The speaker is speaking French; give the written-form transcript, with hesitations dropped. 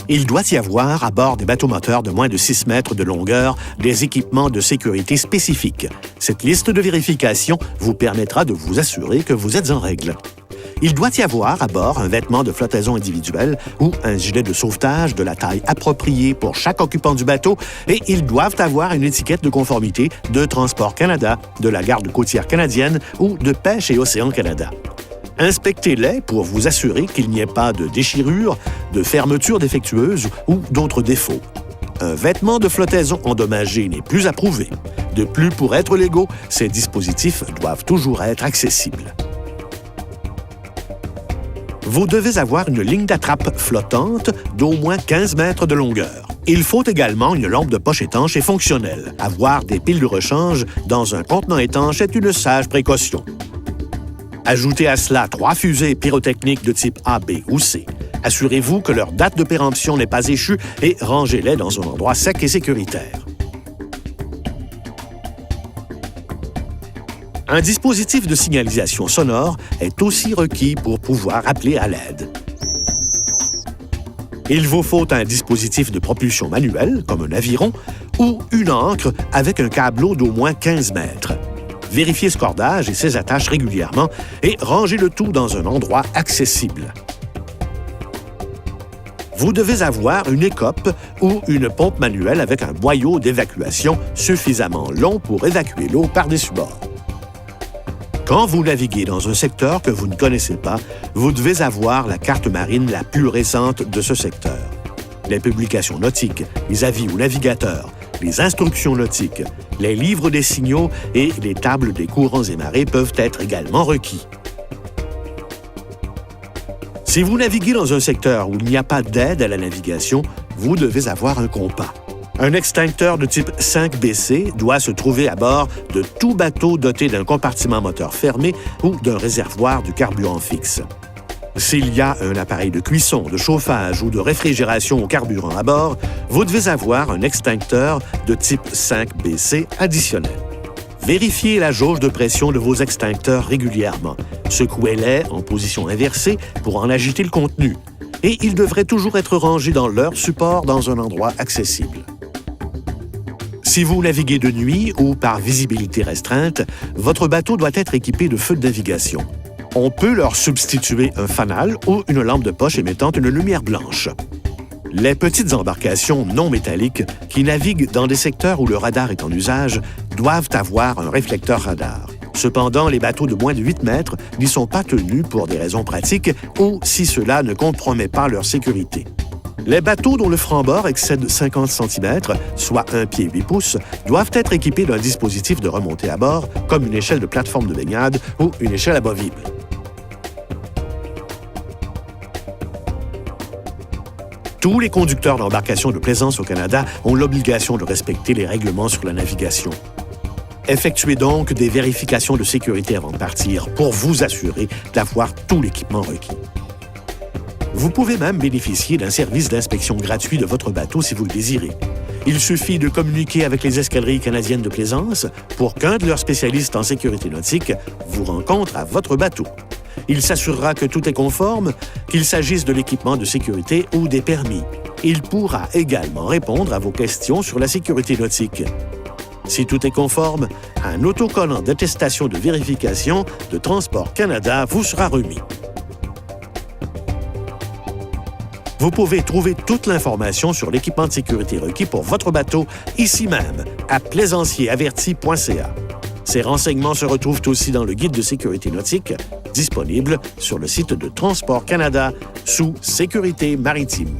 Il doit y avoir, à bord des bateaux moteurs de moins de 6 mètres de longueur, des équipements de sécurité spécifiques. Cette liste de vérification vous permettra de vous assurer que vous êtes en règle. Il doit y avoir à bord un vêtement de flottaison individuel ou un gilet de sauvetage de la taille appropriée pour chaque occupant du bateau et ils doivent avoir une étiquette de conformité de Transport Canada, de la Garde côtière canadienne ou de Pêche et Océan Canada. Inspectez-les pour vous assurer qu'il n'y ait pas de déchirure, de fermeture défectueuse ou d'autres défauts. Un vêtement de flottaison endommagé n'est plus approuvé. De plus, pour être légaux, ces dispositifs doivent toujours être accessibles. Vous devez avoir une ligne d'attrape flottante d'au moins 15 mètres de longueur. Il faut également une lampe de poche étanche et fonctionnelle. Avoir des piles de rechange dans un contenant étanche est une sage précaution. Ajoutez à cela 3 fusées pyrotechniques de type A, B ou C. Assurez-vous que leur date de péremption n'est pas échue et rangez-les dans un endroit sec et sécuritaire. Un dispositif de signalisation sonore est aussi requis pour pouvoir appeler à l'aide. Il vous faut un dispositif de propulsion manuelle, comme un aviron, ou une ancre avec un câbleau d'au moins 15 mètres. Vérifiez ce cordage et ses attaches régulièrement et rangez le tout dans un endroit accessible. Vous devez avoir une écope ou une pompe manuelle avec un boyau d'évacuation suffisamment long pour évacuer l'eau par-dessus bord. Quand vous naviguez dans un secteur que vous ne connaissez pas, vous devez avoir la carte marine la plus récente de ce secteur. Les publications nautiques, les avis aux navigateurs, les instructions nautiques, les livres des signaux et les tables des courants et marées peuvent être également requis. Si vous naviguez dans un secteur où il n'y a pas d'aide à la navigation, vous devez avoir un compas. Un extincteur de type 5BC doit se trouver à bord de tout bateau doté d'un compartiment moteur fermé ou d'un réservoir de carburant fixe. S'il y a un appareil de cuisson, de chauffage ou de réfrigération au carburant à bord, vous devez avoir un extincteur de type 5BC additionnel. Vérifiez la jauge de pression de vos extincteurs régulièrement. Secouez-les en position inversée pour en agiter le contenu. Et ils devraient toujours être rangés dans leur support dans un endroit accessible. Si vous naviguez de nuit ou par visibilité restreinte, votre bateau doit être équipé de feux de navigation. On peut leur substituer un fanal ou une lampe de poche émettant une lumière blanche. Les petites embarcations non métalliques qui naviguent dans des secteurs où le radar est en usage doivent avoir un réflecteur radar. Cependant, les bateaux de moins de 8 mètres n'y sont pas tenus pour des raisons pratiques ou si cela ne compromet pas leur sécurité. Les bateaux dont le franc-bord excède 50 cm, soit 1 pied 8 pouces, doivent être équipés d'un dispositif de remontée à bord, comme une échelle de plateforme de baignade ou une échelle amovible. Tous les conducteurs d'embarcations de plaisance au Canada ont l'obligation de respecter les règlements sur la navigation. Effectuez donc des vérifications de sécurité avant de partir pour vous assurer d'avoir tout l'équipement requis. Vous pouvez même bénéficier d'un service d'inspection gratuit de votre bateau si vous le désirez. Il suffit de communiquer avec les escadrilles canadiennes de plaisance pour qu'un de leurs spécialistes en sécurité nautique vous rencontre à votre bateau. Il s'assurera que tout est conforme, qu'il s'agisse de l'équipement de sécurité ou des permis. Il pourra également répondre à vos questions sur la sécurité nautique. Si tout est conforme, un autocollant d'attestation de vérification de Transport Canada vous sera remis. Vous pouvez trouver toute l'information sur l'équipement de sécurité requis pour votre bateau ici même, à plaisanciersaverti.ca. Ces renseignements se retrouvent aussi dans le guide de sécurité nautique, disponible sur le site de Transport Canada sous Sécurité maritime.